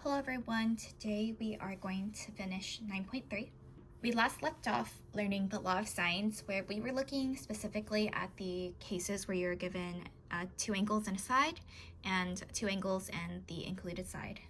Hello everyone, today we are going to finish 9.3. We last left off learning the law of sines, where we were looking specifically at the cases where you're given two angles and a side and two angles and the included side.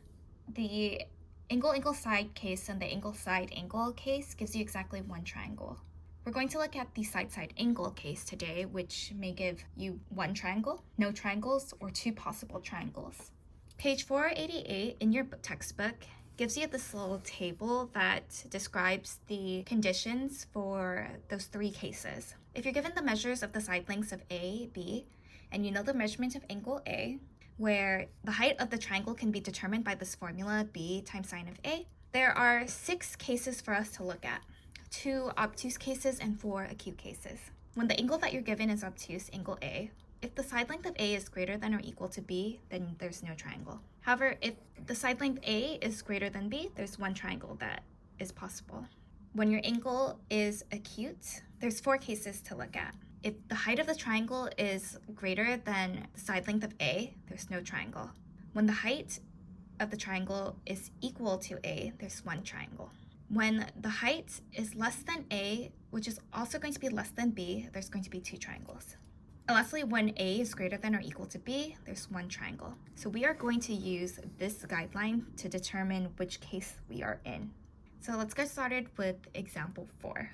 The angle side case and the angle side angle case gives you exactly one triangle. We're going to look at the side angle case today, which may give you one triangle, no triangles, or two possible triangles. Page 488 in your textbook gives you this little table that describes the conditions for those three cases. If you're given the measures of the side lengths of A, B, and you know the measurement of angle A, where the height of the triangle can be determined by this formula B times sine of A, there are 6 cases for us to look at, 2 obtuse cases and 4 acute cases. When the angle that you're given is obtuse, angle A, if the side length of A is greater than or equal to B, then there's no triangle. However, if the side length A is greater than B, there's one triangle that is possible. When your angle is acute, there's 4 cases to look at. If the height of the triangle is greater than the side length of A, there's no triangle. When the height of the triangle is equal to A, there's one triangle. When the height is less than A, which is also going to be less than B, there's going to be 2 triangles. And lastly, when A is greater than or equal to B, there's one triangle. So we are going to use this guideline to determine which case we are in. So let's get started with example 4.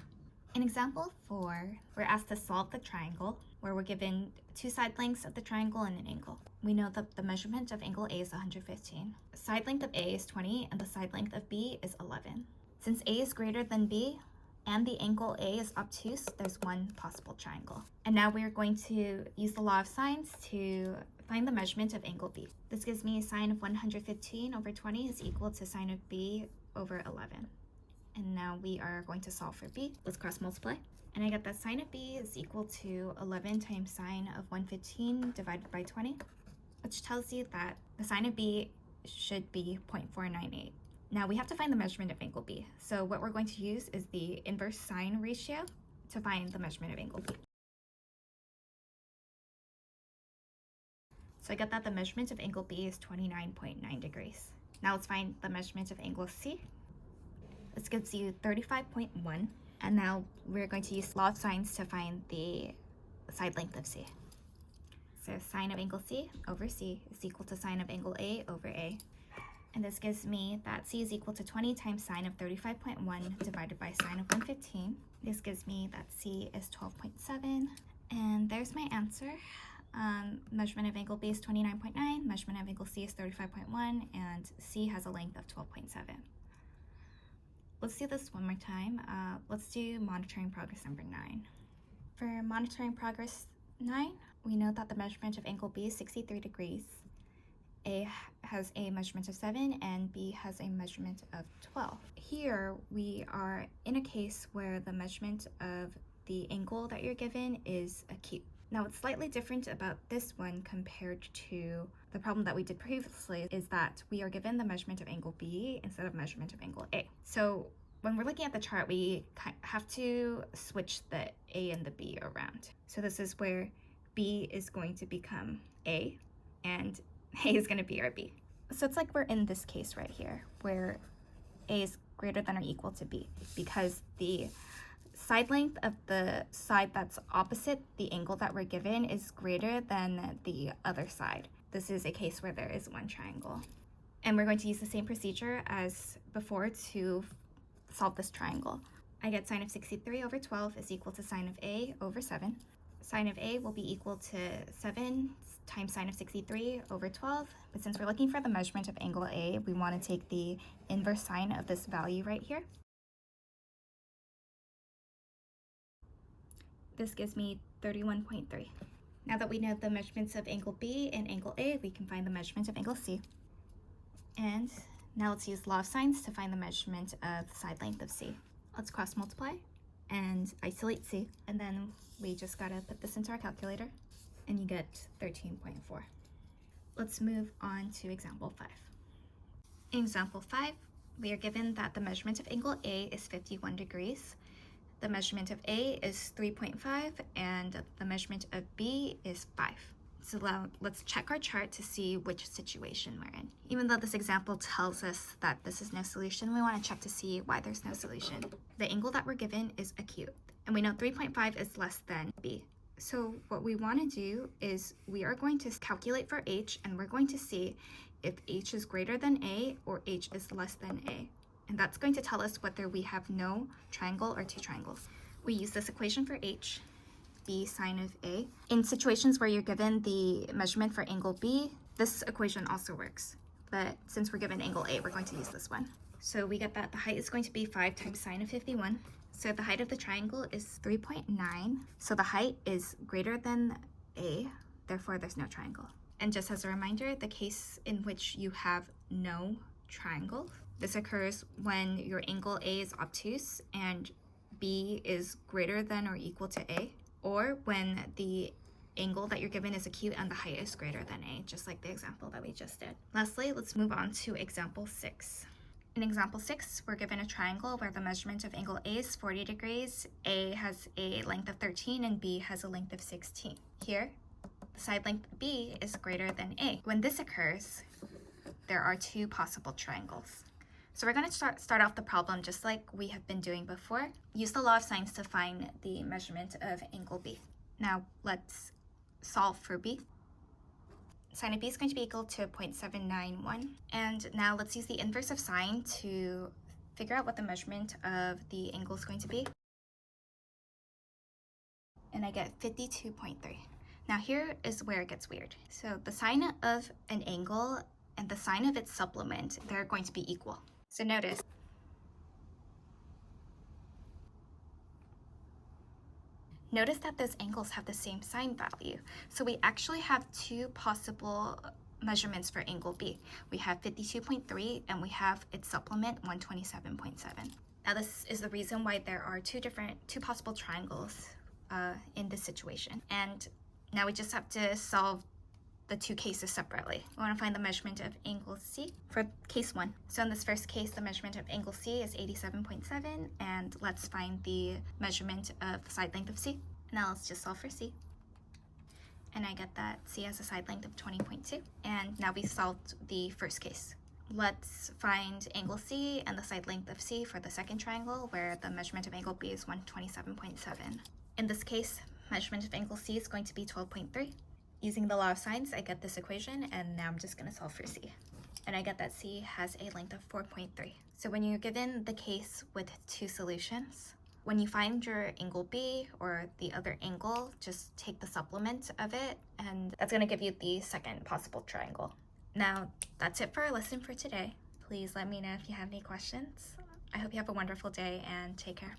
In example 4, we're asked to solve the triangle where we're given 2 side lengths of the triangle and an angle. We know that the measurement of angle A is 115. The side length of A is 20 and the side length of B is 11. Since A is greater than B, and the angle A is obtuse, there's one possible triangle. And now we are going to use the law of sines to find the measurement of angle B. This gives me sine of 115 over 20 is equal to sine of B over 11. And now we are going to solve for B. Let's cross multiply. And I get that sine of B is equal to 11 times sine of 115 divided by 20, which tells you that the sine of B should be 0.498. Now we have to find the measurement of angle B. So what we're going to use is the inverse sine ratio to find the measurement of angle B. So I got that the measurement of angle B is 29.9 degrees. Now let's find the measurement of angle C. This gives you 35.1. And now we're going to use law of sines to find the side length of C. So sine of angle C over C is equal to sine of angle A over A. And this gives me that C is equal to 20 times sine of 35.1 divided by sine of 115. This gives me that C is 12.7. And there's my answer. Measurement of angle B is 29.9, measurement of angle C is 35.1, and C has a length of 12.7. Let's do this one more time. Let's do monitoring progress number 9. For monitoring progress 9, we know that the measurement of angle B is 63 degrees. A has a measurement of 7 and B has a measurement of 12. Here we are in a case where the measurement of the angle that you're given is acute. Now what's slightly different about this one compared to the problem that we did previously is that we are given the measurement of angle B instead of measurement of angle A. So when we're looking at the chart, we have to switch the A and the B around. So this is where B is going to become A and A is going to be our B. So it's like we're in this case right here where A is greater than or equal to B because the side length of the side that's opposite the angle that we're given is greater than the other side. This is a case where there is one triangle. And we're going to use the same procedure as before to solve this triangle. I get sine of 63 over 12 is equal to sine of A over 7. Sine of A will be equal to 7 times sine of 63 over 12, but since we're looking for the measurement of angle A, we want to take the inverse sine of this value right here. This gives me 31.3. Now that we know the measurements of angle B and angle A, we can find the measurement of angle C. And now let's use law of sines to find the measurement of the side length of C. Let's cross multiply and isolate C, and then we just gotta put this into our calculator and you get 13.4. Let's move on to example 5. In example 5, we are given that the measurement of angle A is 51 degrees, the measurement of A is 3.5, and the measurement of B is 5. So let's check our chart to see which situation we're in. Even though this example tells us that this is no solution, we want to check to see why there's no solution. The angle that we're given is acute, and we know 3.5 is less than b. So what we want to do is we are going to calculate for h, and we're going to see if h is greater than a or h is less than a. And that's going to tell us whether we have no triangle or two triangles. We use this equation for h, b sine of a. In situations where you're given the measurement for angle b, this equation also works. But since we're given angle a, we're going to use this one. So we get that the height is going to be 5 times sine of 51. So the height of the triangle is 3.9. So the height is greater than a, therefore there's no triangle. And just as a reminder, the case in which you have no triangle, this occurs when your angle A is obtuse and B is greater than or equal to A, or when the angle that you're given is acute and the height is greater than A, just like the example that we just did. Lastly, let's move on to example 6. In example 6, we're given a triangle where the measurement of angle A is 40 degrees, A has a length of 13, and B has a length of 16. Here, the side length B is greater than A. When this occurs, there are two possible triangles. So we're going to start off the problem just like we have been doing before. Use the law of sines to find the measurement of angle B. Now let's solve for B. Sine of B is going to be equal to 0.791. And now let's use the inverse of sine to figure out what the measurement of the angle is going to be. And I get 52.3. Now here is where it gets weird. So the sine of an angle and the sine of its supplement, they're going to be equal. So notice that those angles have the same sine value. So we actually have two possible measurements for angle B. We have 52.3 and we have its supplement 127.7. Now this is the reason why there are two possible triangles in this situation. And now we just have to solve the two cases separately. We want to find the measurement of angle C for case 1. So in this first case, the measurement of angle C is 87.7, and let's find the measurement of the side length of C. Now let's just solve for C. And I get that C has a side length of 20.2. And now we solved the first case. Let's find angle C and the side length of C for the second triangle, where the measurement of angle B is 127.7. In this case, measurement of angle C is going to be 12.3. Using the law of sines, I get this equation, and now I'm just going to solve for C. And I get that C has a length of 4.3. So when you're given the case with two solutions, when you find your angle B or the other angle, just take the supplement of it, and that's going to give you the second possible triangle. Now, that's it for our lesson for today. Please let me know if you have any questions. I hope you have a wonderful day, and take care.